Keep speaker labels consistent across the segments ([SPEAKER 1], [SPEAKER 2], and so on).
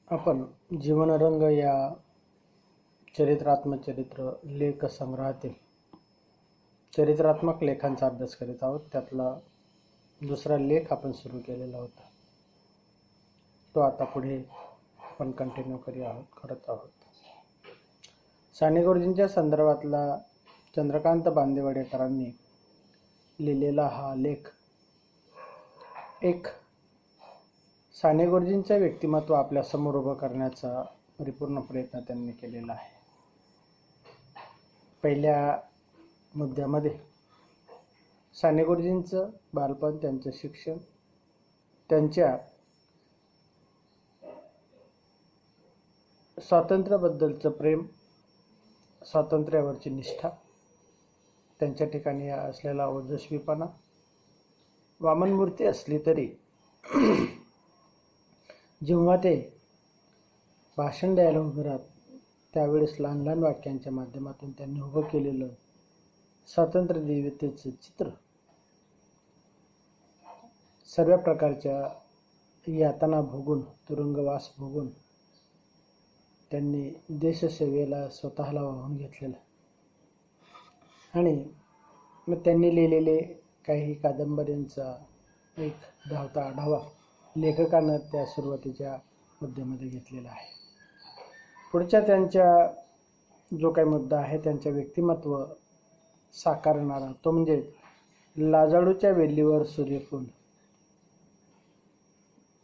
[SPEAKER 1] आपण जीवनरंग या चरित्रात्मचरित्र लेख संग्रहातील चरित्रात्मक लेखांचा अभ्यास करीत आहोत. त्यातला दुसरा लेख आपण सुरू केलेला होता, तो आता पुढे आपण कंटिन्यू करत आहोत. साने गुरुजींच्या संदर्भातला चंद्रकांत बांदेवाडेकरांनी लिहिलेला हा लेख एक साने गुरुजींचं व्यक्तिमत्व आपल्या समोर उभं करण्याचा परिपूर्ण प्रयत्न त्यांनी केलेला आहे. पहिल्या मुद्द्यामध्ये साने गुरुजींचं बालपण, त्यांचं शिक्षण, त्यांच्या स्वातंत्र्याबद्दलचं प्रेम, स्वातंत्र्यावरची निष्ठा, त्यांच्या ठिकाणी असलेला ओजस्वीपणा, वामनमूर्ती असली तरी जेव्हा ते भाषण द्यायला उभे राहत त्यावेळेस लहान लहान वाक्यांच्या माध्यमातून त्यांनी उभं केलेलं स्वातंत्र्य देवतेचं चित्र, सर्व प्रकारच्या यातना भोगून, तुरुंगवास भोगून त्यांनी देशसेवेला स्वतःला वाहून घेतलेलं आणि मग त्यांनी लिहिलेले काही कादंबऱ्यांचा एक धावता आढावा लेखकानं त्या सुरुवातीच्या मुद्द्यामध्ये घेतलेला आहे. पुढच्या त्यांच्या जो काही मुद्दा आहे, त्यांच्या व्यक्तिमत्व साकारणारा, तो म्हणजे लाजाळूच्या वेलीवर सूर्यफूल.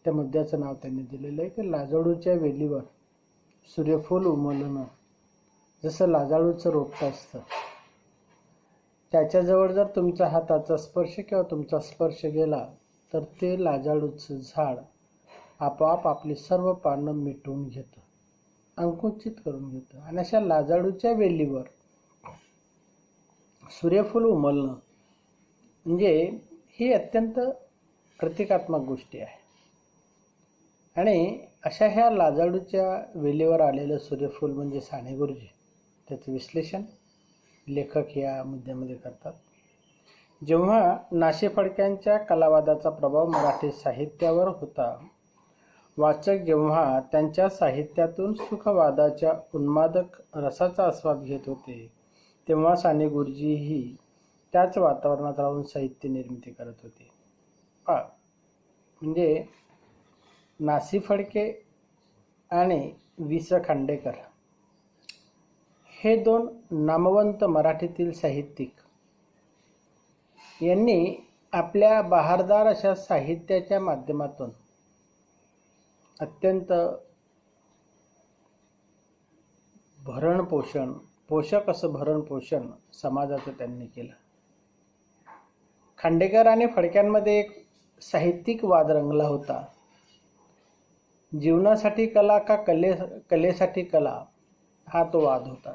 [SPEAKER 1] त्या मुद्द्याचं नाव त्यांनी दिलेलं आहे की लाजाळूच्या वेलीवर सूर्यफूल उमलणं. जसं लाजाळूचं रोपटं असतं, त्याच्याजवळ जर तुमच्या हाताचा स्पर्श किंवा तुमचा स्पर्श गेला तर ते लाजाळूचं झाड आपोआप आपली सर्व पानं मिटवून घेतं, अंकुचित करून घेतं. आणि अशा लाजाळूच्या वेलीवर सूर्यफूल उमलणं म्हणजे ही अत्यंत प्रतिकात्मक गोष्टी आहे. आणि अशा ह्या लाजाळूच्या वेलीवर आलेलं सूर्यफूल म्हणजे साने गुरुजी. त्याचं विश्लेषण लेखक या मुद्द्यामध्ये करतात. जेव्हा नाशी फडक्यांच्या कलावादाचा प्रभाव मराठी साहित्यावर होता, वाचक जेव्हा त्यांच्या साहित्यातून सुखवादाच्या उन्मादक रसाचा आस्वाद घेत होते, तेव्हा साने गुरुजीही त्याच वातावरणात राहून साहित्य निर्मिती करत होते. म्हणजे नासी फडके आणि वि. स. खांडेकर हे दोन नामवंत मराठीतील साहित्यिक यांनी आपल्या बहारदार अशा साहित्याच्या माध्यमातून अत्यंत पोषक असं भरण पोषण समाजाचं त्यांनी केलं. खांडेकर आणि फडक्यांमध्ये एक साहित्यिक वाद रंगला होता. जीवनासाठी कला का कलेसाठी कला, हा तो वाद होता.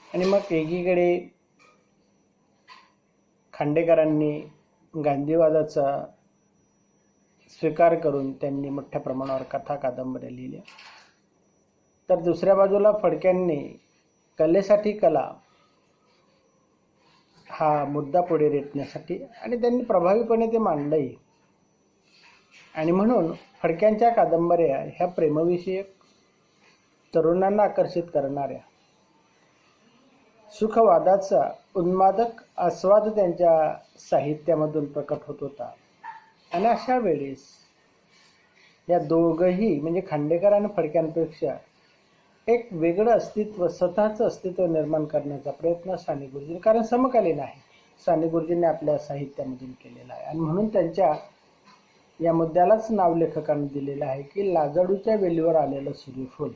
[SPEAKER 1] आणि मग एकीकडे खांडेकरांनी गांधीवादाचा स्वीकार करून त्यांनी मोठ्या प्रमाणावर कथा कादंबऱ्या लिहिल्या, तर दुसऱ्या बाजूला फडक्यांनी कलेसाठी कला हा मुद्दा पुढे रेटण्यासाठी आणि त्यांनी प्रभावीपणे ते मांडलंही. आणि म्हणून फडक्यांच्या कादंबऱ्या ह्या प्रेमविषयक, तरुणांना आकर्षित करणाऱ्या, सुखवादाचा उन्मादक आस्वाद त्यांच्या साहित्यामधून प्रकट होत होता. आणि अशा वेळेस या दोघंही म्हणजे खांडेकर आणि फडक्यांपेक्षा एक वेगळं अस्तित्व, स्वतःचं अस्तित्व निर्माण करण्याचा प्रयत्न साने गुरुजींनी, कारण समकालीन आहे, साने गुरुजींनी आपल्या साहित्यामधून केलेला आहे. आणि म्हणून त्यांच्या या मुद्द्यालाच नाव लेखकांनी दिलेलं आहे की लाजाळूच्या वेलीवर आलेलं सूर्यफूल.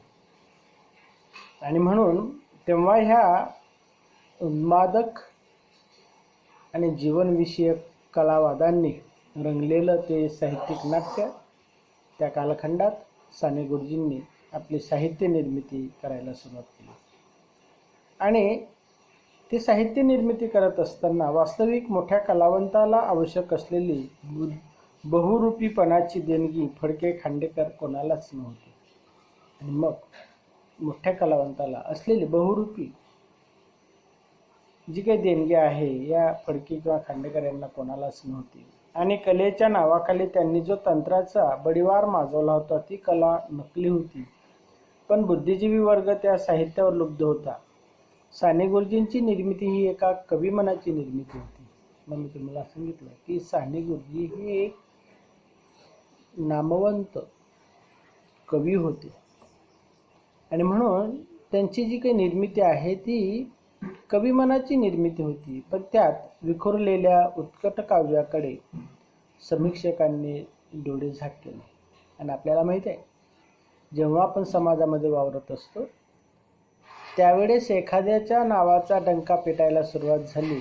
[SPEAKER 1] आणि म्हणून तेव्हा ह्या उन्मादक आणि जीवनविषयक कलावादांनी रंगलेलं ते साहित्यिक नाट्य, त्या कालखंडात साने गुरुजींनी आपली साहित्य निर्मिती करायला सुरुवात केली. आणि ते साहित्य निर्मिती करत असताना वास्तविक मोठ्या कलावंताला आवश्यक असलेली बहुरूपीपणाची देणगी फडके, खांडेकर कोणालाच नव्हती. आणि मग मोठ्या कलावंताला असलेली बहुरूपी जी काही देणगी आहे या फडके किंवा खांडेकर यांना कोणालाच नव्हती. आणि कलेच्या नावाखाली त्यांनी जो तंत्राचा बडिवार माजवला होता ती कला नकली होती, पण बुद्धिजीवी वर्ग त्या साहित्यावर लुब्ध होता. साने गुरुजींची निर्मिती ही एका कविमनाची निर्मिती होती. मग मी तुम्हाला सांगितलं की साने गुरुजी हे एक नामवंत कवी होते आणि म्हणून त्यांची जी काही निर्मिती आहे ती कविमनाची निर्मिती होती, पण त्यात विखुरलेल्या उत्कट काव्याकडे समीक्षकांनी डोळेझाक केले. आणि आपल्याला माहीत आहे, जेव्हा आपण समाजामध्ये वावरत असतो त्यावेळेस एखाद्याच्या नावाचा डंका पेटायला सुरुवात झाली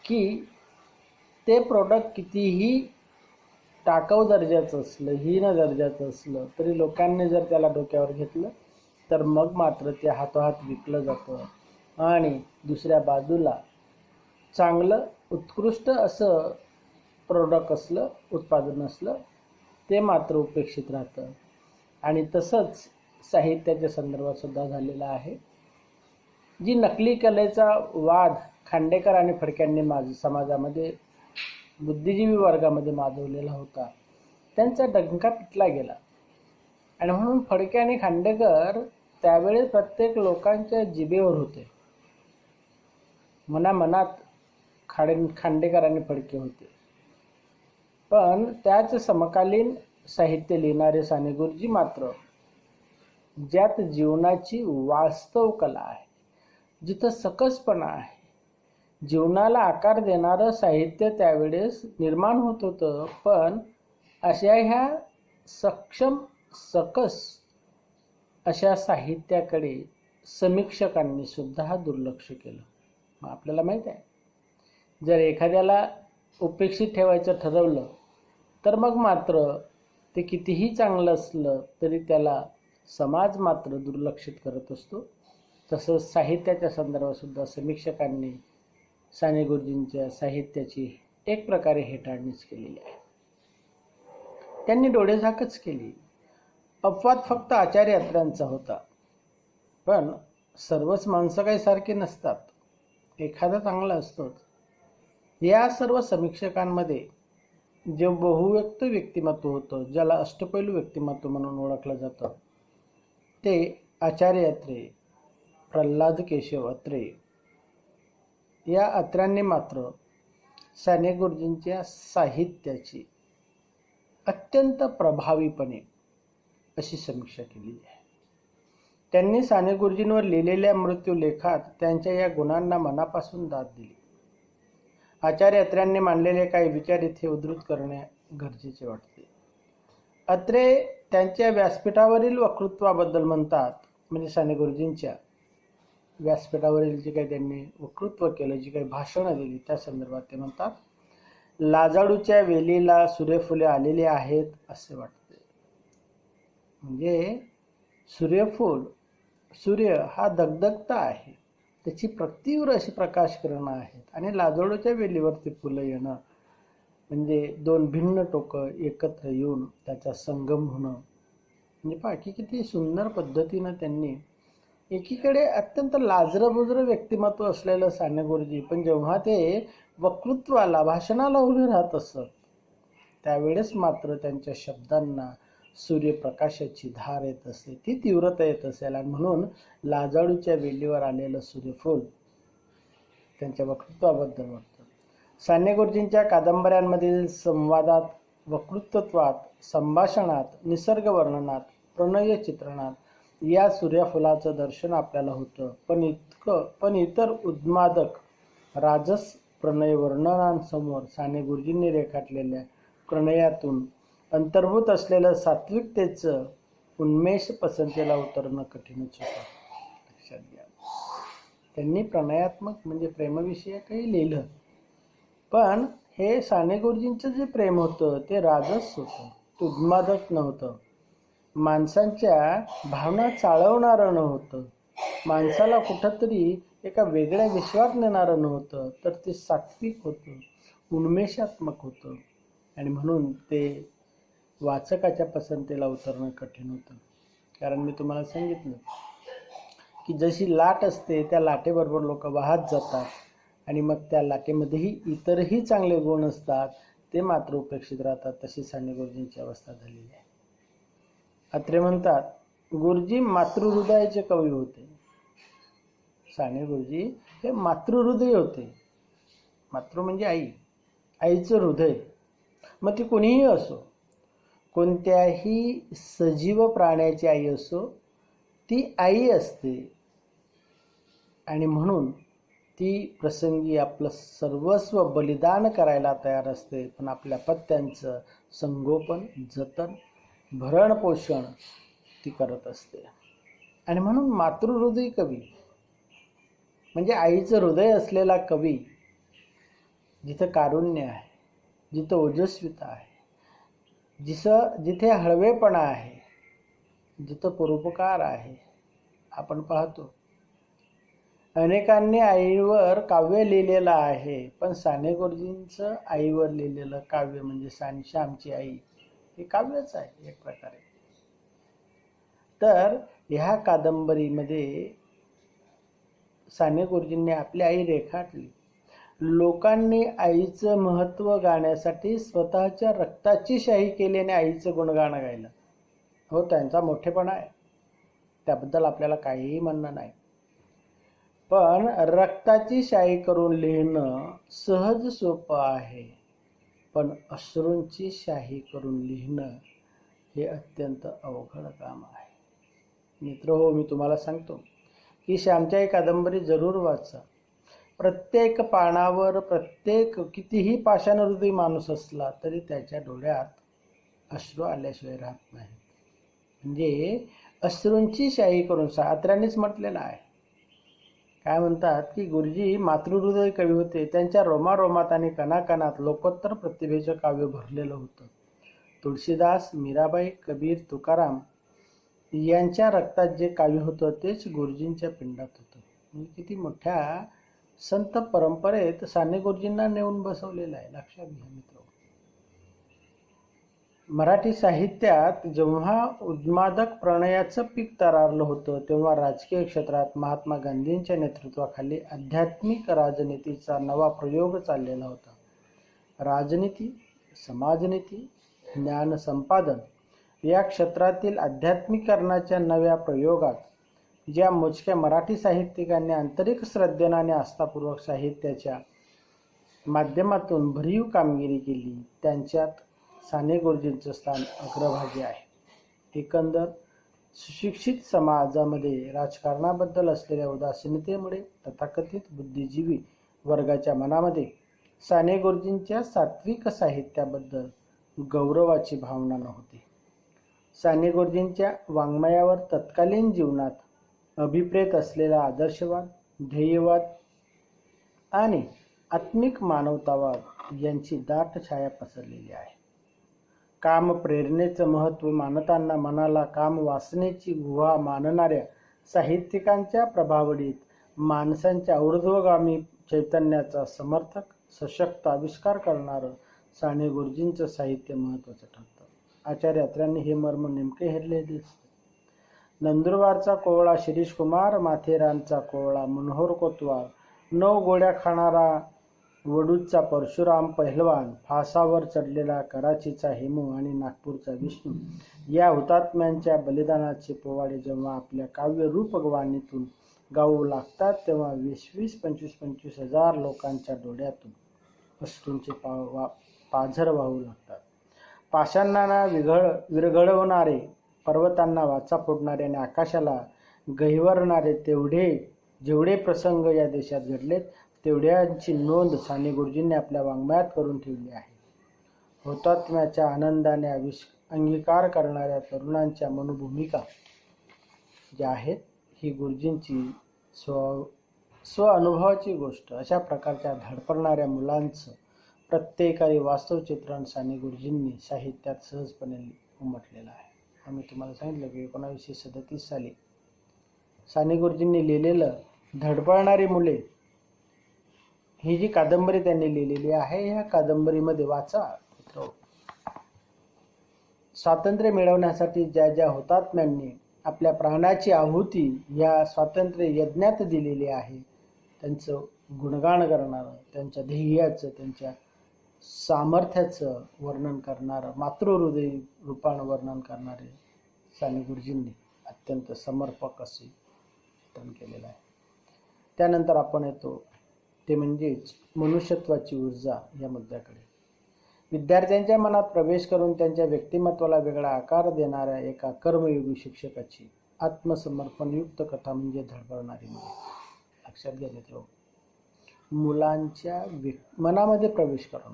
[SPEAKER 1] की ते प्रोडक्ट कितीही टाकाऊ दर्जाचं असलं, हीन दर्जाचं असलं, तरी लोकांनी जर त्याला डोक्यावर घेतलं तर मग मात्र ते हातोहात विकलं जातं आणि दुसऱ्या बाजूला चांगलं उत्कृष्ट असं प्रोडक्ट असलं, उत्पादन असलं, ते मात्र उपेक्षित राहतं. आणि तसंच साहित्याच्या संदर्भात सुद्धा झालेलं आहे. जी नकली कलेचा वाद खांडेकर आणि फडक्यांनी समाजामध्ये बुद्धिजीवी वर्गामध्ये माजवलेला होता, त्यांचा डंका पिटला गेला. आणि म्हणून फडके आणि खांडेकर त्यावेळेस प्रत्येक लोकांच्या जिभेवर होते. मनामनात खांडेकर आणि फडके होते. पण त्याच समकालीन साहित्य लिहिणारे साने गुरुजी मात्र ज्यात जीवनाची वास्तव कला आहे, जिथं सकसपणा आहे, जीवनाला आकार देणारं साहित्य त्यावेळेस निर्माण होत होतं, पण अशा ह्या सक्षम सकस अशा साहित्याकडे समीक्षकांनी सुद्धा दुर्लक्ष केलं. मग आपल्याला माहीत आहे, जर एखाद्याला उपेक्षित ठेवायचं ठरवलं तर मग मात्र ते कितीही चांगलं असलं तरी त्याला समाज मात्र दुर्लक्षित करत असतो. तसंच साहित्याच्या संदर्भात सुद्धा समीक्षकांनी साने गुरुजींच्या साहित्याची एक प्रकारे हेटाळणीच केलेली आहे. त्यांनी डोळेझाकच केली. अपवाद फक्त आचार्य अत्र्यांचा होता, पण सर्वच माणसं काही सारखे नसतात, एखादा चांगला असतोच. या सर्व समीक्षकांमध्ये जे बहुव्यक्त व्यक्तिमत्व होतं, ज्याला अष्टपैलू व्यक्तिमत्व म्हणून ओळखलं जातं, ते आचार्य अत्रे, प्रल्हाद केशव अत्रे या अत्र्यांनी मात्र साने गुरुजींच्या साहित्याची अत्यंत प्रभावीपणे अशी समीक्षा केली आहे. त्यांनी साने गुरुजींवर लिहिलेल्या मृत्यूलेखात त्यांच्या या गुणांना मनापासून दाद दिली. आचार्य अत्र्यांनी मांडलेले काही विचार इथे उद्धृत करणे गरजेचे वाटते. अत्रे त्यांच्या व्यासपीठावरील वक्तृत्वाबद्दल म्हणतात, म्हणजे साने गुरुजींच्या व्यासपीठावरील जे काही त्यांनी वक्तृत्व केलं, जी काही भाषणं दिली त्या संदर्भात ते म्हणतात, लाजाळूच्या वेलीला सूर्यफुले आलेली आहेत असे वाटते. म्हणजे सूर्यफूल, सूर्य हा दगदगता आहे, त्याची तीव्र अशी प्रकाश किरणं आहेत आणि लाजाळूच्या वेलीवरती फुलं येणं म्हणजे दोन भिन्न टोकं एकत्र येऊन त्याचा संगम होणं. म्हणजे पहा की किती सुंदर पद्धतीनं त्यांनी एकीकडे अत्यंत लाजरबुजरं व्यक्तिमत्व असलेलं साने गुरुजी, पण जेव्हा ते वक्तृत्वाला भाषणाला उभे राहत असत त्यावेळेस मात्र त्यांच्या शब्दांना सूर्यप्रकाशाची धार येत असते, ती तीव्रता येत असेल. आणि म्हणून लाजाळूच्या वेलीवर आलेलं सूर्यफूल त्यांच्या वक्तृत्वाबद्दल वाटतं. साने गुरुजींच्या कादंबऱ्यांमधील संवादात, वक्तृत्वात, संभाषणात, निसर्ग वर्णनात, प्रणय चित्रणात या सूर्यफुलाचं दर्शन आपल्याला होतं. पण इतर उन्मादक राजस प्रणय वर्णनांसमोर साने गुरुजींनी रेखाटलेल्या प्रणयातून अंतर्भूत असलेलं सात्विकतेचं उन्मेष पसंतीला उतरणं कठीणच होतं. लक्षात घ्या, त्यांनी प्रणयात्मक म्हणजे प्रेमविषयी काही लिहिलं, पण हे साने गुरुजींचं जे प्रेम होतं ते राजस होतं, ते उन्मादक नव्हतं, माणसांच्या भावना चाळवणारं नव्हतं, माणसाला कुठंतरी एका वेगळ्या विश्वात नेणारं नव्हतं, तर ते सात्विक होतं, उन्मेषात्मक होतं. आणि म्हणून ते वाचकाच्या पसंतीला उतरणं कठीण होतं. कारण मी तुम्हाला सांगितलं की जशी लाट असते त्या लाटेबरोबर लोक वाहत जातात आणि मग त्या लाटेमध्येही इतरही चांगले गुण असतात, ते मात्र उपेक्षित राहतात. तशी साने गुरुजींची अवस्था झालेली आहे. अत्रे म्हणतात, गुरुजी मातृहृदयाचे कवी होते. साने गुरुजी हे मातृहृदय होते. मातृ म्हणजे आई, आईचं हृदय. मग ती कोणीही असो, कोणत्याही सजीव प्राण्याची आई असो, ती आई असते. आणि म्हणून ती प्रसंगी आपलं सर्वस्व बलिदान करायला तयार असते, पण आपल्या पत्त्यांचं संगोपन, जतन, भरण पोषण ती करत असते. आणि म्हणून मातृहृदय कवी म्हणजे आईचं हृदय असलेला कवी, जिथं कारुण्य आहे, जिथं ओजस्विता आहे, जिथे हळवेपणा आहे, जिथं परोपकार आहे. आपण पाहतो अनेकांनी आईवर काव्य लिहिलेलं आहे, पण साने गुरुजींचं आईवर लिहिलेलं काव्य म्हणजे श्यामची आई हे काव्यच आहे एक प्रकारे. तर ह्या कादंबरीमध्ये साने गुरुजींनी आपली आई रेखाटली. लोकांनी आईचं महत्त्व गाण्यासाठी स्वतःच्या रक्ताची शाही केली आणि आईचं गुणगाण गायलं. हो, त्यांचा मोठेपणा आहे, त्याबद्दल आपल्याला काहीही म्हणणं नाही. पण रक्ताची शाही करून लिहिणं सहज सोपं आहे, पण अश्रूंची शाही करून लिहिणं हे अत्यंत अवघड काम आहे. मित्र हो, मी तुम्हाला सांगतो की श्यामची कादंबरी जरूर वाचा. प्रत्येक पानावर कितीही पाषाणहृदयी माणूस असला तरी त्याच्या डोळ्यात अश्रू आल्याशिवाय राहत नाही. म्हणजे अश्रूंची शाही करून अत्र्यांनीच म्हटलेलं आहे. काय म्हणतात की गुरुजी मातृहृदय कवी होते. त्यांच्या रोमारोमात आणि कणाकणात लोकोत्तर प्रतिभेचं काव्य भरलेलं होतं. तुळशीदास, मीराबाई, कबीर, तुकाराम यांच्या रक्तात जे काव्य होतं तेच गुरुजींच्या पिंडात होतं. म्हणजे किती मोठ्या संत परंपरेत साने गुरुजींना नेऊन बसवलेलं आहे, लक्षात घ्या मित्र. मराठी साहित्यात जेव्हा उन्मादक प्रणयाचं पीक तरारलं होतं, तेव्हा राजकीय क्षेत्रात महात्मा गांधींच्या नेतृत्वाखाली आध्यात्मिक राजनीतीचा नवा प्रयोग चाललेला होता. राजनीती, समाजनीती, ज्ञान संपादन या क्षेत्रातील आध्यात्मिकरणाच्या नव्या प्रयोगात ज्या मोजक्या मराठी साहित्यिकांनी आंतरिक श्रद्धेने आणि आस्थापूर्वक साहित्याच्या माध्यमातून भरीव कामगिरी केली, त्यांच्यात साने गुरुजींचं स्थान अग्रभागी आहे. एकंदर सुशिक्षित समाजामध्ये राजकारणाबद्दल असलेल्या उदासीनतेमुळे तथाकथित बुद्धिजीवी वर्गाच्या मनामध्ये साने गुरुजींच्या सात्विक साहित्याबद्दल गौरवाची भावना नव्हती. साने गुरुजींच्या वाङ्मयावर तत्कालीन जीवनात अभिप्रेत असलेला आदर्शवाद, ध्येयवाद आणि आत्मिक मानवतावाद यांची दाट छाया पसरलेली आहे. काम प्रेरणेचं महत्त्व मानताना मनाला काम वासनेची गुहा मानणाऱ्या साहित्यिकांच्या प्रभावळीत माणसांच्या ऊर्ध्वगामी चैतन्याचा समर्थक, सशक्त आविष्कार करणारं साने गुरुजींचं साहित्य महत्त्वाचं ठरतं. आचार्य अत्र्यांनी हे मर्म नेमके हेरले दिसते. नंदुरबारचा कोवळा शिरीष कुमार, माथेरानचा कोवळा मनोहर कोतवाल, 9 गोळ्या खाणारा वडूजचा परशुराम पहिलवान, फासावर चढलेला कराचीचा हेमू आणि नागपूरचा विष्णू या हुतात्म्यांच्या बलिदानाचे पोवाडे जेव्हा आपल्या काव्य रूपवाणीतून गाऊ लागतात, तेव्हा 20-25 हजार लोकांच्या डोळ्यातून अश्रूंचे पाझर वाहू लागतात. पाषाणांना विरघळवणारे, पर्वतांना वाचा फोडणारे आणि आकाशाला गहिवरणारे जेवढे प्रसंग या देशात घडलेत, तेवढ्यांची नोंद साने गुरुजींनी आपल्या वाङ्मयात करून ठेवली आहे. हुतात्म्याच्या आनंदाने अंगीकार करणाऱ्या तरुणांच्या मनोभूमिका ज्या आहेत, ही गुरुजींची स्व अनुभवाची गोष्ट. अशा प्रकारच्या धडपडणाऱ्या मुलांचं प्रत्येकाने वास्तव चित्रण साने गुरुजींनी साहित्यात सहजपणे उमटलेलं आहे. आम्ही तुम्हाला सांगितलं की 1937 साली साने गुरुजींनी लिहिलेलं धडपडणारी मुले ही जी कादंबरी त्यांनी लिहिलेली आहे, ह्या कादंबरीमध्ये वाचा मित्र, स्वातंत्र्य मिळवण्यासाठी ज्या हुतात्म्यांनी आपल्या प्राणाची आहुती या स्वातंत्र्य यज्ञात दिलेली आहे, त्यांचं गुणगान करणारं, त्यांच्या ध्येयाचं, त्यांच्या सामर्थ्याचं वर्णन करणारं, मातृहृदय रूपानं वर्णन करणारे साने गुरुजींनी अत्यंत समर्पक असे चित्रण केलेलं आहे. त्यानंतर आपण येतो ते म्हणजेच मनुष्यत्वाची ऊर्जा या मुद्द्याकडे. विद्यार्थ्यांच्या मनात प्रवेश करून त्यांच्या व्यक्तिमत्वाला वेगळा आकार देणाऱ्या एका कर्मयोगी शिक्षकाची आत्मसमर्पणयुक्त कथा म्हणजे धडपडणारी मुले. लक्षात घ्या मित्रांनो, मुलांच्या मनामध्ये प्रवेश करून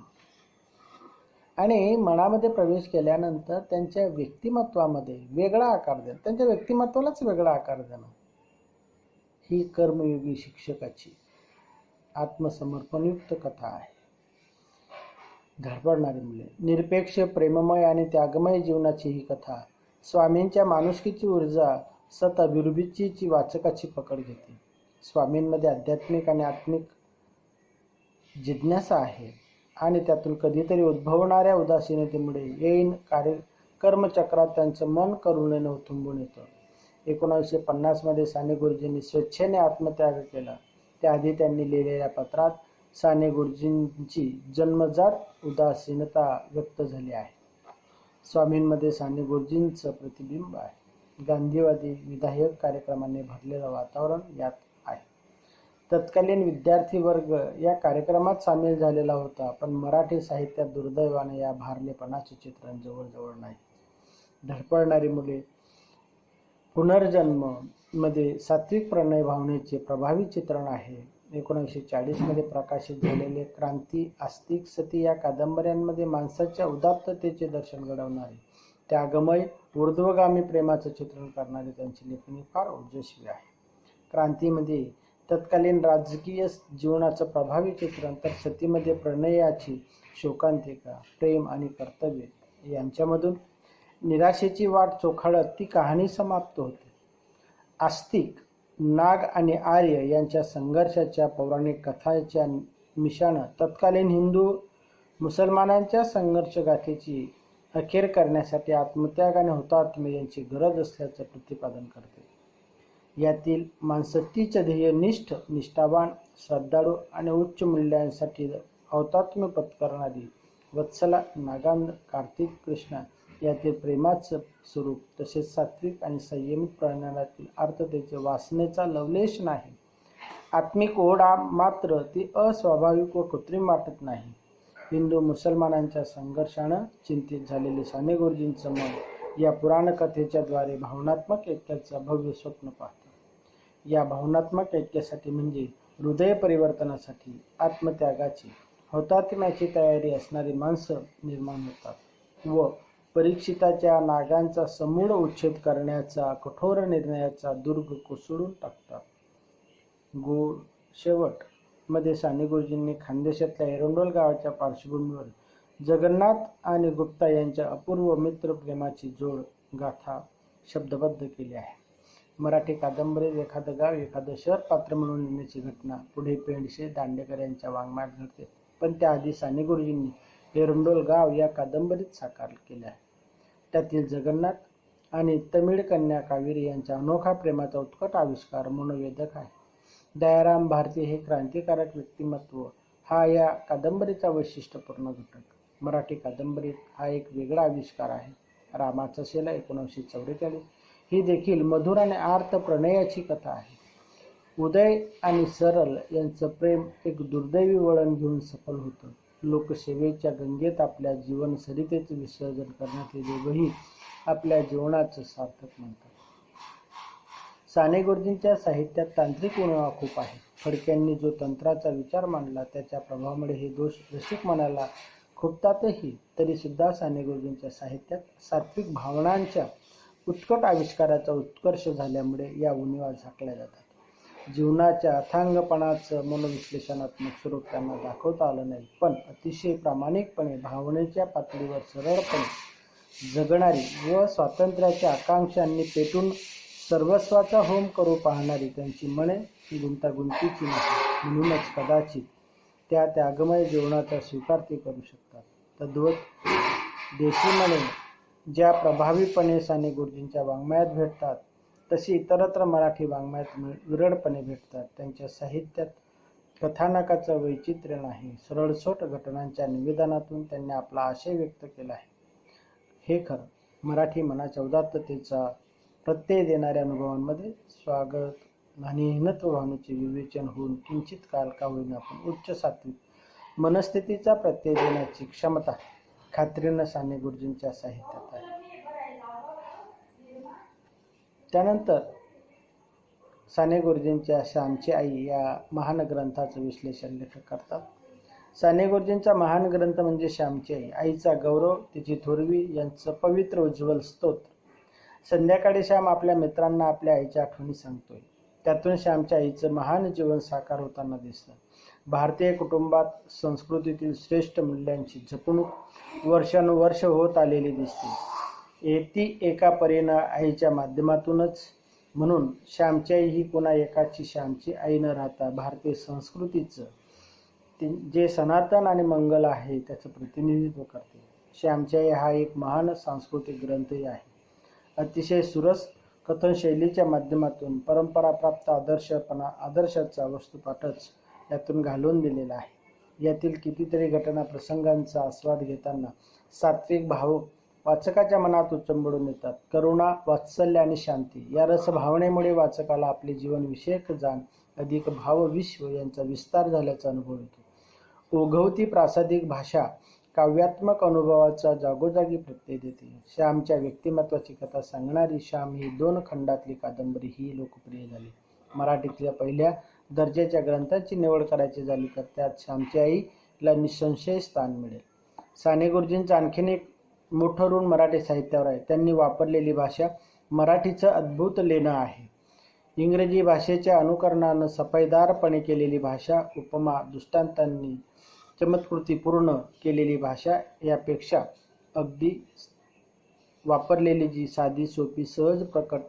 [SPEAKER 1] आणि मनामध्ये प्रवेश केल्यानंतर त्यांच्या व्यक्तिमत्वामध्ये वेगळा आकार देणं, त्यांच्या व्यक्तिमत्वालाच वेगळा आकार देणं, ही कर्मयोगी शिक्षकाची आत्मसमर्पणयुक्त कथा आहे. धडपडणारी मुले. निरपेक्ष, प्रेममय आणि त्यागमय जीवनाची ही कथा स्वामींच्या माणुसकीची ऊर्जा सत अभिरुचीची वाचकाची पकड घेते. स्वामींमध्ये आध्यात्मिक आणि आत्मिक जिज्ञासा आहे आणि त्यातून कधीतरी उद्भवणाऱ्या उदासीनतेमुळे येईन कर्मचक्रात त्यांचं मन करुणेनं उथंबून येतं. 1950 मध्ये साने गुरुजींनी स्वेच्छेने आत्मत्याग केला. त्याआधी त्यांनी लिहिलेल्या पत्रात साने गुरुजींची जन्मजात उदासीनता व्यक्त झाली आहे. स्वामींमध्ये साने गुरुजींचं प्रतिबिंब आहे. गांधीवादी विधायक कार्यक्रमाने भरलेलं वातावरण यात आहे. तत्कालीन विद्यार्थी वर्ग या कार्यक्रमात सामील झालेला होता, पण मराठी साहित्यात दुर्दैवाने या भारलेपणाचे चित्रण जवळजवळ नाही. धडपडणारी मुले पुनर्जन्म मध्ये सात्विक प्रणय भावनेचे प्रभावी चित्रण आहे. 1940 मध्ये प्रकाशित झालेले क्रांती, आस्तिक, सती या कादंबऱ्यांमध्ये माणसाच्या उदात्ततेचे दर्शन घडवणारे, त्यागमय, ऊर्ध्वगामी प्रेमाचं चित्रण करणारे त्यांची लेखणी फार ओजस्वी आहे. क्रांतीमध्ये तत्कालीन राजकीय जीवनाचं प्रभावी चित्रण, तर सतीमध्ये प्रणयाची शोकांतिका, प्रेम आणि कर्तव्य यांच्यामधून निराशेची वाट चोखाळत ती कहाणी समाप्त होते. आस्तिक, नाग आणि आर्य यांच्या संघर्षाच्या पौराणिक कथाच्या मिशानं तत्कालीन हिंदू मुसलमानांच्या संघर्षगाथेची अखेर करण्यासाठी आत्मत्याग आणि हुतात्म्य यांची गरज असल्याचं प्रतिपादन करते. यातील माणसत्तीचे ध्येय निष्ठ, निष्ठावान, श्रद्धाळू आणि उच्च मूल्यांसाठी हौतात्म्य पत्करणारी वत्सला, नागांध, कार्तिक, कृष्णा यातील प्रेमाचं स्वरूप, तसेच सात्विक आणि संयमित प्रणालीतील अर्थतेचे वासनेचा लवलेश नाही. आत्मिक ओढा मात्र ती अस्वाभाविक व कृत्रिम वाटत नाही. हिंदू मुसलमानांच्या संघर्षानं चिंतित झालेले साने गुरुजींचं मन या पुराणकथेच्या द्वारे भावनात्मक ऐक्याचं भव्य स्वप्न पाहतं. या भावनात्मक ऐक्यासाठी म्हणजे हृदय परिवर्तनासाठी आत्मत्यागाची, हौतात्म्याची तयारी असणारी माणसं निर्माण होतात व परीक्षिताच्या नागांचा समूळ उच्छेद करण्याचा कठोर निर्णयाचा दुर्ग कोसळून टाकतात. गोड शेवट मध्ये साने गुरुजींनी खानदेशातल्या एरंडोल गावाच्या पार्श्वभूमीवर जगन्नाथ आणि गुप्ता यांच्या अपूर्व मित्र प्रेमाची जोड गाथा शब्दबद्ध केली आहे. मराठी कादंबरीत एखादं गाव, एखादं शहर पात्र म्हणून येण्याची घटना पुढे पेंडसे, दांडेकर यांच्या वाङ्मयात घडते, पण त्याआधी साने गुरुजींनी एरंडोल गाव या कादंबरीत साकार केले आहे. त्यातील जगन्नाथ आणि तमिळ कन्या कावेरी यांच्या अनोखा प्रेमाचा उत्कट आविष्कार मनोवेधक आहे. दयाराम भारती हे क्रांतिकारक व्यक्तिमत्व हा या कादंबरीचा वैशिष्ट्यपूर्ण घटक. मराठी कादंबरीत हा एक वेगळा आविष्कार आहे. रामाचा शेला 1944 ही देखील मधुर आणि आर्त प्रणयाची कथा आहे. उदय आणि सरल यांचं प्रेम एक दुर्दैवी वळण घेऊन सफल होतं. लोकसेवेच्या गंगेत आपल्या जीवन सरितेचं विसर्जन करण्यात हे दोघंही आपल्या जीवनाचं सार्थक म्हणतात. साने गुरुजींच्या साहित्यात तांत्रिक उणीवा खूप आहे. फडक्यांनी जो तंत्राचा विचार मांडला त्याच्या प्रभावामुळे हे दोष रसिक मनाला खुपतातही, तरी सुद्धा साने गुरुजींच्या साहित्यात सात्विक भावनांच्या उत्कट आविष्काराचा उत्कर्ष झाल्यामुळे या उणीवा झाकल्या जातात. जीवनाच्या अथांगपणाचं मनोविश्लेषणात्मक स्वरूप त्यांना दाखवता आलं नाही, पण अतिशय प्रामाणिकपणे भावनेच्या पातळीवर सरळपणे जगणारी व स्वातंत्र्याच्या आकांक्षांनी पेटून सर्वस्वाचा होम करू पाहणारी त्यांची मने गुंतागुंतीची नाही. म्हणूनच कदाचित त्या त्यागमय जीवनाचा स्वीकार ते करू शकतात. तद्वत देशी मने ज्या प्रभावीपणे साने गुरुजींच्या वाङ्मयात भेटतात, तशी इतरत्र मराठी वाङ्मयात विरळपणे भेटतात. त्यांच्या साहित्यात कथानकाचं वैचित्र्य नाही, सरळसोट घटनांच्या निवेदनातून त्यांनी आपला आशय व्यक्त केला आहे. हे खरं. मराठी मनाच्या उदात्ततेचा प्रत्यय देणाऱ्या अनुभवांमध्ये स्वागत आणि हीनत्व भावनेचे विवेचन होऊन किंचित काल का होईना पण उच्च सात्विक मनस्थितीचा प्रत्यय देण्याची क्षमता खात्रीनं साने गुरुजींच्या साहित्यात आहे. त्यानंतर साने गुरुजींच्या श्यामची आई या महान ग्रंथाचं विश्लेषण लेखक करतात. साने गुरुजींचा महान ग्रंथ म्हणजे श्यामची आई. आईचा गौरव, तिची थोरवी यांचं पवित्र उज्ज्वल स्तोत्र. संध्याकाळी श्याम आपल्या मित्रांना आपल्या आईच्या आठवणी सांगतोय. त्यातून श्यामच्या आईचं महान जीवन साकार होताना दिसतं. भारतीय कुटुंबात संस्कृतीतील श्रेष्ठ मूल्यांची जपणूक वर्षानुवर्ष होत आलेली दिसते. ती एका परीनं आईच्या माध्यमातूनच. म्हणून श्यामची आई ही पुन्हा एकाची श्यामची आई न राहता भारतीय संस्कृतीचं जे सनातन आणि मंगल आहे त्याचं प्रतिनिधित्व करते. श्यामची आई हा एक महान सांस्कृतिक ग्रंथही आहे. अतिशय सुरस कथनशैलीच्या माध्यमातून परंपराप्राप्त आदर्शाचा वस्तुपाठच यातून घालून दिलेला आहे. यातील कितीतरी घटना प्रसंगांचा आस्वाद घेताना सात्विक भाव वाचकाच्या मनात उचंबळून येतात. करुणा, वात्सल्य आणि शांती या रसभावनेमुळे वाचकाला आपले जीवनविषयक जाण अधिक भावविश्व यांचा विस्तार झाल्याचा अनुभव येतो. ओघवती प्रासादिक भाषा काव्यात्मक अनुभवाचा जागोजागी प्रत्यय देते. श्यामच्या व्यक्तिमत्वाची कथा सांगणारी श्याम ही 2 खंडातली कादंबरी ही लोकप्रिय झाली. मराठीतल्या पहिल्या दर्जाच्या ग्रंथांची निवड करायची झाली तर त्यात श्यामची आईला निसंशय स्थान मिळेल. साने गुरुजींचं आणखीन एक मोठं ऋण मराठी साहित्यावर आहे. त्यांनी वापरलेली भाषा मराठीचं अद्भुत लेणं आहे. इंग्रजी भाषेच्या अनुकरणानं सफाईदारपणे केलेली भाषा, उपमा, दृष्टांतांनी चमत्कृतीपूर्ण केलेली भाषा यापेक्षा अगदी वापरलेली जी साधी सोपी सहज प्रकट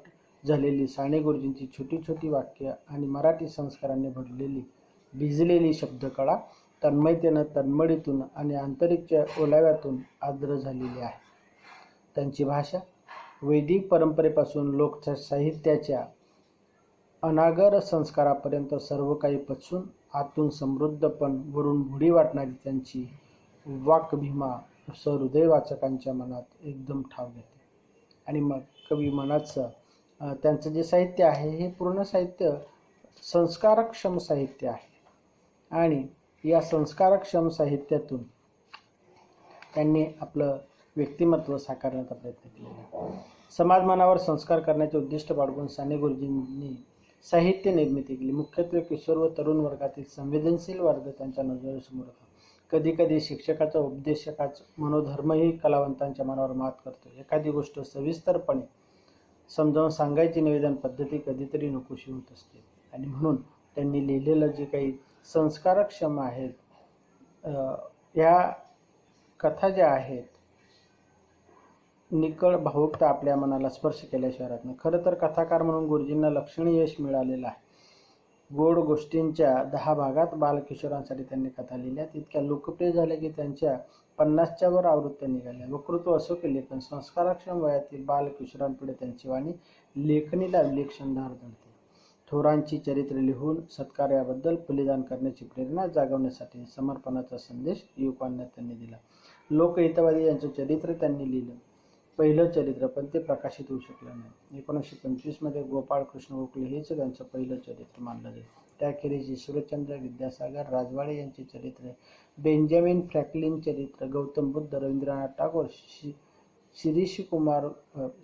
[SPEAKER 1] झालेली साने गुरुजींची छोटी छोटी वाक्य आणि मराठी संस्कारांनी भरलेली भिजलेली शब्दकळा तन्मयतेनं तन्मडीतून आणि आंतरिकच्या ओलाव्यातून आर्द्र झालेली आहे. त्यांची भाषा वैदिक परंपरेपासून लोकसाहित्याच्या अनागर संस्कारापर्यंत सर्व काही पचवून आतून समृद्ध पण वरून भुडी वाटणारी त्यांची वाक्भीमा सहृदय वाचकांच्या मनात एकदम ठाव घेते. आणि मग कवी मनाचं त्यांचं जे साहित्य आहे हे पूर्ण साहित्य संस्कारक्षम साहित्य आहे आणि या संस्कारक्षम साहित्यातून त्यांनी आपलं व्यक्तिमत्व साकारण्याचा प्रयत्न केलेला. समाज मनावर संस्कार करण्याचे उद्दिष्ट बाळगून साने गुरुजींनी साहित्य निर्मिती केली. मुख्यत्वे किशोर व तरुण वर्गातील संवेदनशील वर्ग त्यांच्या नजरेसमोर होता. कधी कधी शिक्षकाचा उपदेशकाचा मनोधर्मही कलावंतांच्या मनावर मात करतो. एखादी गोष्ट सविस्तरपणे समजावून सांगायची निवेदन पद्धती कधीतरी नकोशी होत असते आणि म्हणून त्यांनी लिहिलेलं जे काही संस्कारक्षम आहेत या कथा ज्या आहेत निकळ भावुकता आपल्या मनाला स्पर्श केल्याशिवाय राहत नाही. खरं तर कथाकार म्हणून गुरुजींना लक्षणीय यश मिळालेलं आहे. गोड गोष्टींच्या 10 भागात बालकिशोरांसाठी त्यांनी कथा लिहिल्या. तितक्या लोकप्रिय झाल्या की त्यांच्या 50च्या वर आवृत्त्या निघाल्या. वक्तृत्व असो की लेखन संस्कारक्षम वयातील बालकिशोरांपुढे त्यांची वाणी लेखणीला विलक्षणधार धरते. थोरांची चरित्र लिहून सत्कार्याबद्दल बलिदान करण्याची प्रेरणा जागवण्यासाठी समर्पणाचा संदेश युवकांना त्यांनी दिला. लोकहितवादी यांचं चरित्र त्यांनी लिहिलं. पहिलं चरित्र पण ते प्रकाशित होऊ शकलं नाही. 1925 मध्ये गोपाळ कृष्ण गोखले हेच त्यांचं पहिलं चरित्र मानलं जाईल. त्याखेरीज ईश्वरचंद्र विद्यासागर राजवाडे यांचे चरित्र, बेंजामिन फ्रँकलिन चरित्र, गौतम बुद्ध, रवींद्रनाथ टागोर,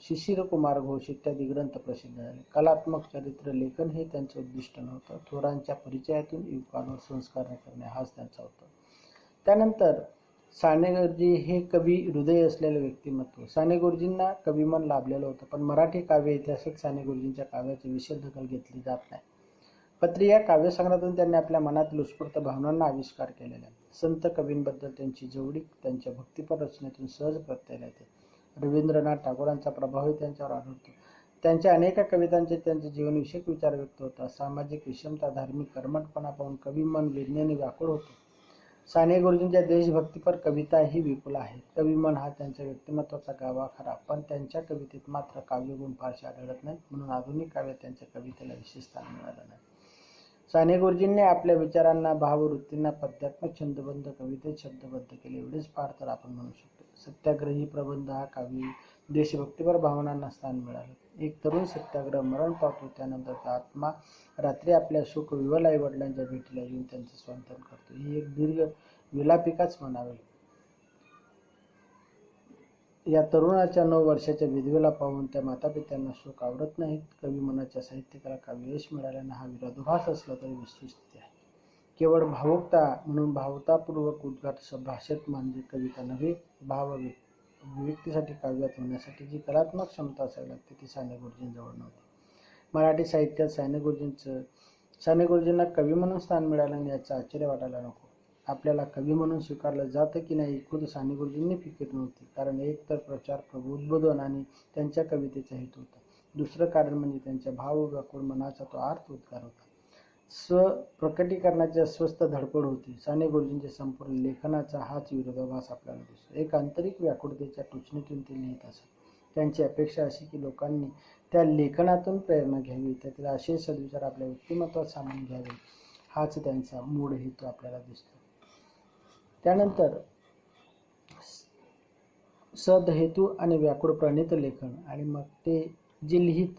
[SPEAKER 1] शिशिर कुमार घोष इत्यादी ग्रंथ प्रसिद्ध झाले. कलात्मक चरित्र लेखन हे त्यांचं उद्दिष्ट नव्हतं. थोरांच्या परिचयातून युवकांवर संस्कार करणे हाच त्यांचा होता. त्यानंतर साने गुरुजी हे कवी हृदय असलेले व्यक्तिमत्व. साने गुरुजींना कविमन लाभलेलं होतं पण मराठी काव्य इतिहासात साने गुरुजींच्या काव्याची विशेष दखल घेतली जात नाही. पत्री या काव्यसंग्रहातून त्यांनी आपल्या मनातील उत्स्फूर्त भावनांना आविष्कार केलेला आहे. संत कवींबद्दल त्यांची जवळीक त्यांच्या भक्तिपर रचनेतून सहज प्रत्ययाला येते. रवींद्रनाथ टागोरांचा प्रभावही त्यांच्यावर आढळतो. त्यांच्या अनेक कवितांचे त्यांचे जीवनविषयक विचार व्यक्त होतात. सामाजिक विषमता, धार्मिक कर्मठपणा पाहून कविमन वेदनेने व्याकुळ होते. साने गुरुजींच्या देशभक्तीपर कविताही विपुल आहेत. कविमन हा त्यांच्या व्यक्तिमत्वाचा गावाखरा पण त्यांच्या कवितेत मात्र काव्यगुण फारसे आढळत नाहीत. म्हणून आधुनिक काव्यात त्यांच्या कवितेला विशेष स्थान मिळालं नाही. साने गुरुजींनी आपल्या विचारांना, भाववृत्तींना पद्यात्मक छंदबद्ध कवितेत शब्दबद्ध केले. एवढेच फार तर आपण म्हणू शकतो. सत्याग्रही प्रबंध हा काव्य देशभक्तीपर भावनांना स्थान मिळालं. एक तरुण सत्याग्रह मरण पावतो, त्यानंतर आत्मा रात्री आपल्या सुख विवल आई वडिलांच्या भेटीला येऊन त्यांचे स्वांतन करतो. ही एक दीर्घ विलापिकाच म्हणावी. या तरुणाच्या 9 वर्षाच्या विधवेला पाहून त्या मातापित्यांना शोक आवडत नाहीत. कवी मनाच्या साहित्यिकाला काव्ययश मिळाल्यानं हा विरोधाभास असला तरी वस्तुस्थिती आहे. केवळ भावुकता म्हणून भावतापूर्वक उद्गार भाषेत म्हणजे कविता नव्हे. भाव अभिव्यक्तीसाठी काव्यात होण्यासाठी जी कलात्मक क्षमता असावी लागते ती साने गुरुजींजवळ नव्हती. मराठी साहित्यात साने गुरुजींना कवी म्हणून स्थान मिळालं याचं आश्चर्य वाटायला नको. आपल्याला कवी म्हणून स्वीकारलं जातं की नाही खुद साने गुरुजींनी फिकीर नव्हती. कारण एक तर प्रचार, प्रबोधन आणि त्यांच्या कवितेचा हेतू होता. दुसरं कारण म्हणजे त्यांच्या भाव व्याकुळ मनाचा तो आर्त उद्गार होता. स्वप्रकटीकरणाची अस्वस्थ धडपड होती. साने गुरुजींच्या संपूर्ण लेखनाचा हाच विरोधाभास आपल्याला दिसतो. एक आंतरिक व्याकुळतेच्या टोचणीतून ते लिहित असत. त्यांची अपेक्षा अशी की लोकांनी त्या लेखनातून प्रेरणा घ्यावी, त्यातील आशय सद्विचार आपल्या व्यक्तिमत्वात सामावून घ्यावे, हाच त्यांचा मूळ हेतू आपल्याला दिसतो. त्यानंतर सद हेतू आणि व्याकुळ प्रणित लेखन. आणि मग ते जे लिहित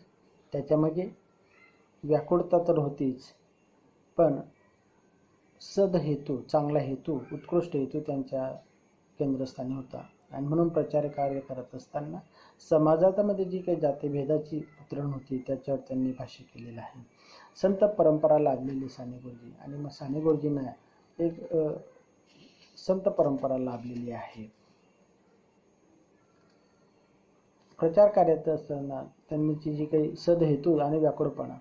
[SPEAKER 1] त्याच्यामागे व्याकुळता तर होतीच, पण सद हेतू, चांगला हेतू, उत्कृष्ट हेतू त्यांच्या केंद्रस्थानी होता. आणि म्हणून प्रचार कार्य करत असताना समाजामध्ये जी काही जातीभेदाची उतरण होती त्याच्यावर त्यांनी भाष्य केलेलं आहे. संत परंपरा लाभलेली साने गुरुजी. आणि मग साने गुरुजींना एक संत परंपरा लाभलेली आहे. प्रचार कार्यात असताना त्यांची जी काही सद हेतू आणि व्याकुळपणा,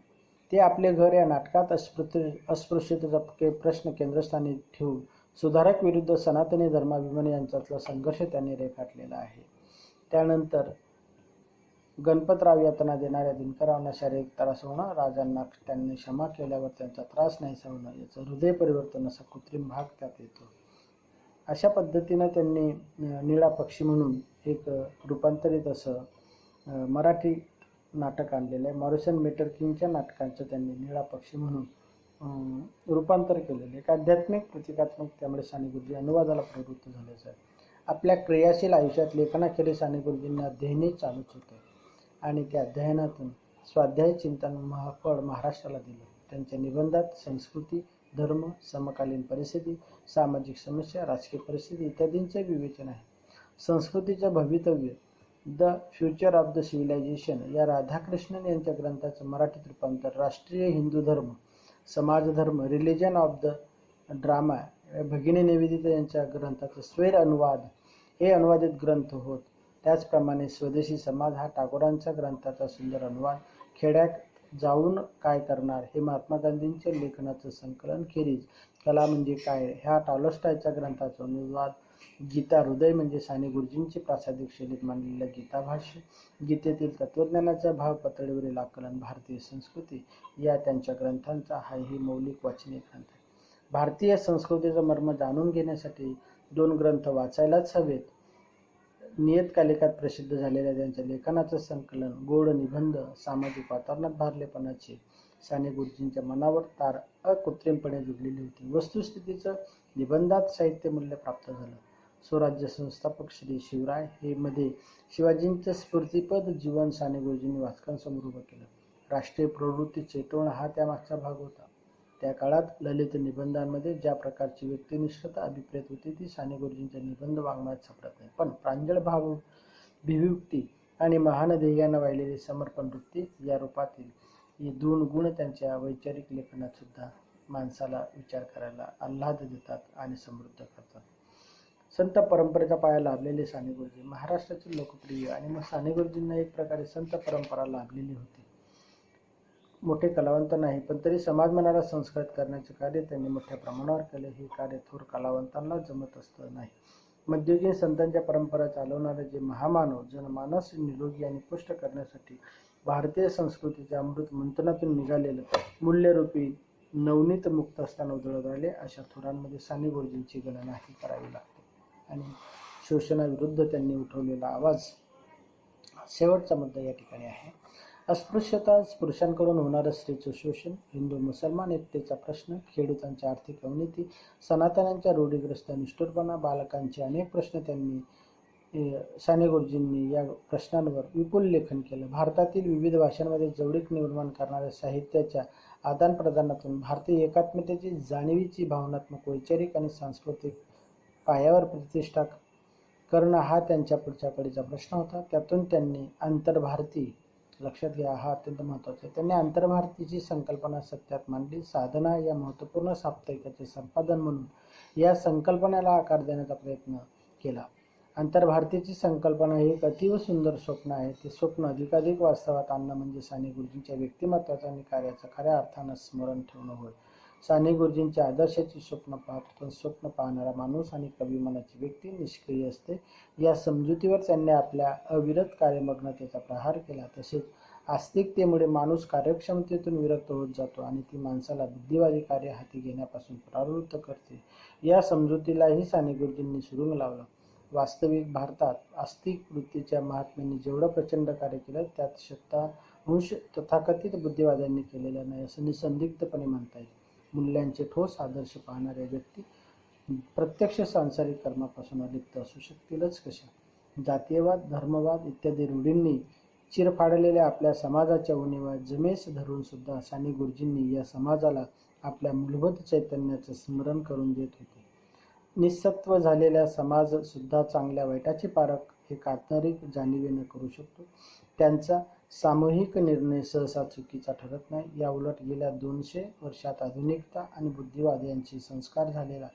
[SPEAKER 1] ते आपले घर या नाटकात अस्पृश्यतेचा प्रश्न केंद्रस्थानी ठेवून सुधारक विरुद्ध सनातनी धर्माभिमानी यांच्यातला संघर्ष त्यांनी रेखाटलेला आहे. त्यानंतर गणपतराव यातना देणाऱ्या दिनकरांना शारीरिक त्रास होणं, राजांना त्यांनी क्षमा केल्यावर त्यांचा त्रास नाहीसा होणं, याचं हृदय परिवर्तन असा कृत्रिम भाग त्यात येतो. अशा पद्धतीनं त्यांनी निळा पक्षी म्हणून एक रूपांतरित असं मराठी नाटक आणलेलं आहे. मॉरिसन मेटर किंगच्या नाटकांचं त्यांनी निळा पक्षी म्हणून रूपांतर केलेलं. एक आध्यात्मिक प्रतिकात्मक, त्यामुळे साने गुरुजी अनुवादाला प्रवृत्त झाल्याचं आहे. आपल्या क्रियाशील आयुष्यात लेखनाखेरीज साने गुरुजींना अध्ययनही चालूच होतं आणि त्या अध्ययनातून स्वाध्याय चिंतन फळ महाराष्ट्राला दिलं. त्यांच्या निबंधात संस्कृती, धर्म, समकालीन परिस्थिती, सामाजिक समस्या, राजकीय परिस्थिती इत्यादींचे विवेचन आहे. संस्कृतीचं भवितव्य, the future of the civilisation या राधाकृष्णन यांच्या ग्रंथाचं मराठीत रूपांतर, राष्ट्रीय हिंदू धर्म, समाजधर्म, रिलिजन ऑफ द ड्रामा भगिनी निवेदिता यांच्या ग्रंथाचं स्वैर अनुवाद हे अनुवादित ग्रंथ होत. त्याचप्रमाणे स्वदेशी समाज हा टागोरांच्या ग्रंथाचा सुंदर अनुवाद, खेड्यात जाऊन काय करणार हे महात्मा गांधींच्या लेखनाचं संकलन खेरीज कला म्हणजे काय ह्या टॉलस्टॉयच्या ग्रंथाचा अनुवाद, गीता हृदय म्हणजे साने गुरुजींचे प्रासादिक शैलीत मांडलेलं गीताभाष्य, गीतेतील तत्वज्ञानाच्या भाव पातळीवरील आकलन, भारतीय संस्कृती या त्यांच्या ग्रंथांचा हाही मौलिक वाचनीय ग्रंथ आहे. भारतीय संस्कृतीचं मर्म जाणून घेण्यासाठी 2 ग्रंथ वाचायलाच हवेत. नियतकालिकात प्रसिद्ध झालेल्या त्यांच्या लेखनाचं संकलन, गोड निबंध, सामाजिक वातावरणात भारलेपणाची साने गुरुजींच्या मनावर तार अकृत्रिमपणे जुडलेली होती. वस्तुस्थितीचं निबंधात साहित्य मूल्य प्राप्त झालं. स्वराज्य संस्थापक श्री शिवराय हे मध्ये शिवाजींचं स्फूर्तिपद जीवन साने गुरुजींनी वाचकांसमोर उभं केलं. राष्ट्रीय प्रवृत्ती चेतवणं हा त्यामागचा भाग होता. त्या काळात ललित निबंधांमध्ये ज्या प्रकारची व्यक्तिनिष्ठता अभिप्रेत होती ती साने गुरुजींच्या निबंध वाङ्मयात सापडत नाही. पण प्रांजळ भाव, भिव्यक्ती आणि महान ध्येयानं वाहिलेली समर्पण वृत्ती या रूपातील हे 2 गुण त्यांच्या वैचारिक लेखनात सुद्धा माणसाला विचार करायला आल्हाद देतात आणि समृद्ध करतात. संत परंपरेचा पाया लाभलेले साने गुरुजी महाराष्ट्राचे लोकप्रिय. आणि मग साने गुरुजींना एक प्रकारे संत परंपरा लाभलेली होती. मोठे कलावंत नाही, पण तरी समाज मनाला संस्कृत करण्याचे कार्य त्यांनी मोठ्या प्रमाणावर केले. हे कार्य थोर कलावंतांना जमत असतं नाही. मध्ययुगीन संतांच्या परंपरा चालवणारे जे महामानव जनमानस निरोगी आणि पुष्ट करण्यासाठी भारतीय संस्कृतीच्या अमृत मंथनातून निघालेलं मूल्यरूपी नवनीत मुक्त असताना उधळत राहिले अशा थोरांमध्ये साने गुरुजींची गणनाही करावी लागते. आणि शोषणाविरुद्ध त्यांनी उठवलेला आवाज शेवटचा मुद्दा या ठिकाणी आहे. अस्पृश्यता, पुरुषांकडून होणारं स्त्रीचं शोषण, हिंदू मुसलमान एकतेचा प्रश्न, खेडूतांची आर्थिक अवनती, सनातन्यांच्या रूढीग्रस्त निष्ठुरपणा, बालकांचे अनेक प्रश्न त्यांनी साने गुरुजींनी या प्रश्नांवर विपुल लेखन केलं. भारतातील विविध भाषांमध्ये जवळीक निर्माण करणाऱ्या साहित्याच्या आदानप्रदानातून भारतीय एकात्मतेची जाणीवीची भावनात्मक, वैचारिक आणि सांस्कृतिक पायावर प्रतिष्ठा करणं हा त्यांच्या पुढच्या कडेचा प्रश्न होता. त्यातून त्यांनी आंतरभारती, लक्षात घ्या हा अत्यंत महत्त्वाचा आहे, त्यांनी आंतरभारतीची संकल्पना सत्यात मांडली. साधना या महत्त्वपूर्ण साप्ताहिकाचे संपादन म्हणून या संकल्पनेला आकार देण्याचा प्रयत्न केला. आंतरभारतीची संकल्पना हे एक अतिव सुंदर स्वप्न आहे. ते स्वप्न अधिकाधिक वास्तवात आणणं म्हणजे साने गुरुजींच्या व्यक्तिमत्वाचं आणि कार्याचं खऱ्या अर्थानं स्मरण ठेवणं होय. साने गुरुजींच्या आदर्शाची स्वप्न पाहतो, पण स्वप्न पाहणारा माणूस आणि कवी मनाची व्यक्ती निष्क्रिय असते. या समजुतीवर त्यांनी आपल्या अविरत कार्यमग्नतेचा प्रहार केला. तसेच आस्तिकतेमुळे माणूस कार्यक्षमतेतून विरक्त होत जातो आणि ती माणसाला बुद्धिवादी कार्य हाती घेण्यापासून प्रवृत्त करते. या समजुतीलाही साने गुरुजींनी सुरुंग लावलं. वास्तविक भारतात आस्तिक वृत्तीच्या महात्म्यांनी जेवढं प्रचंड कार्य केलं त्यात शतांश तथाकथित बुद्धिवाद्यांनी केलेलं नाही असं निसंदिग्धपणे म्हणता येईल. मूल्यांचे ठोस आदर्श पाहणाऱ्या व्यक्ती प्रत्यक्ष सांसारिक कर्मापासून अलिप्त असू शकतीलच कशा? जातीयवाद, धर्मवाद इत्यादी रूढींनी चिरफाडलेल्या आपल्या समाजाच्या उणीवा जमेस धरून सुद्धा साने गुरुजींनी या समाजाला आपल्या मूलभूत चैतन्याचं स्मरण करून देत होते. निस्सत्व झालेला समाज सुद्धा चांगल्या वाईटाचे पारख हे कात्नरिक जाणीवेनं करू शकतो. त्यांचा सामूहिक निर्णय सहसा चुकीचा ठरत नाही. या उलट गेल्या 200 वर्षात आधुनिकता आणि बुद्धिवाद यांचे संस्कार झालेला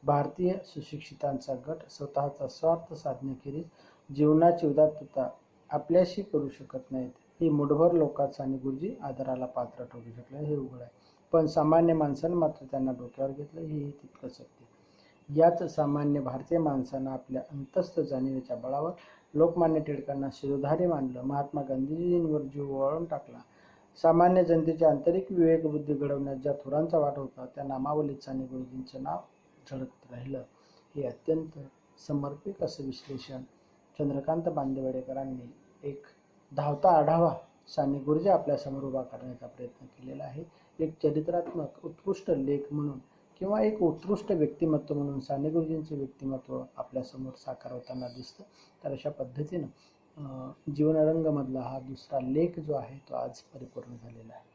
[SPEAKER 1] भारतीय सुशिक्षितांचा गट स्वतःचा स्वार्थ साधण्याखेरीज जीवनाची उदात्तता आपल्याशी करू शकत नाहीत. ही मुठभर लोकात साने गुरुजी आदराला पात्र ठरू शकले हे उघड आहे, पण सामान्य माणसानं मात्र त्यांना डोक्यावर घेतलं हेही तितकंच सत्य. याच सामान्य भारतीय माणसानं आपल्या अंतस्थ जाणीवेच्या बळावर लोकमान्य टिळकांना शिरोधारी मानलं, महात्मा गांधीजींवर जीव ओवाळून टाकला. सामान्य जनतेची आंतरिक विवेकबुद्धी घडवण्यात ज्या थोरांचा वाटा होता त्या नामावलीत साने गुरुजींचं नाव झळकत राहिलं. हे अत्यंत समर्पक असं विश्लेषण चंद्रकांत बांदिवडेकरांनी एक धावता आढावा साने गुरुजी आपल्यासमोर उभा करण्याचा प्रयत्न केलेला आहे. एक चरित्रात्मक उत्कृष्ट लेख म्हणून किंवा एक उत्कृष्ट व्यक्तिमत्व म्हणून साने गुरुजींचे व्यक्तिमत्व आपल्यासमोर साकार होताना दिसतं. तर अशा पद्धतीनं जीवनरंगमधला हा दुसरा लेख जो आहे तो आज परिपूर्ण झालेला आहे.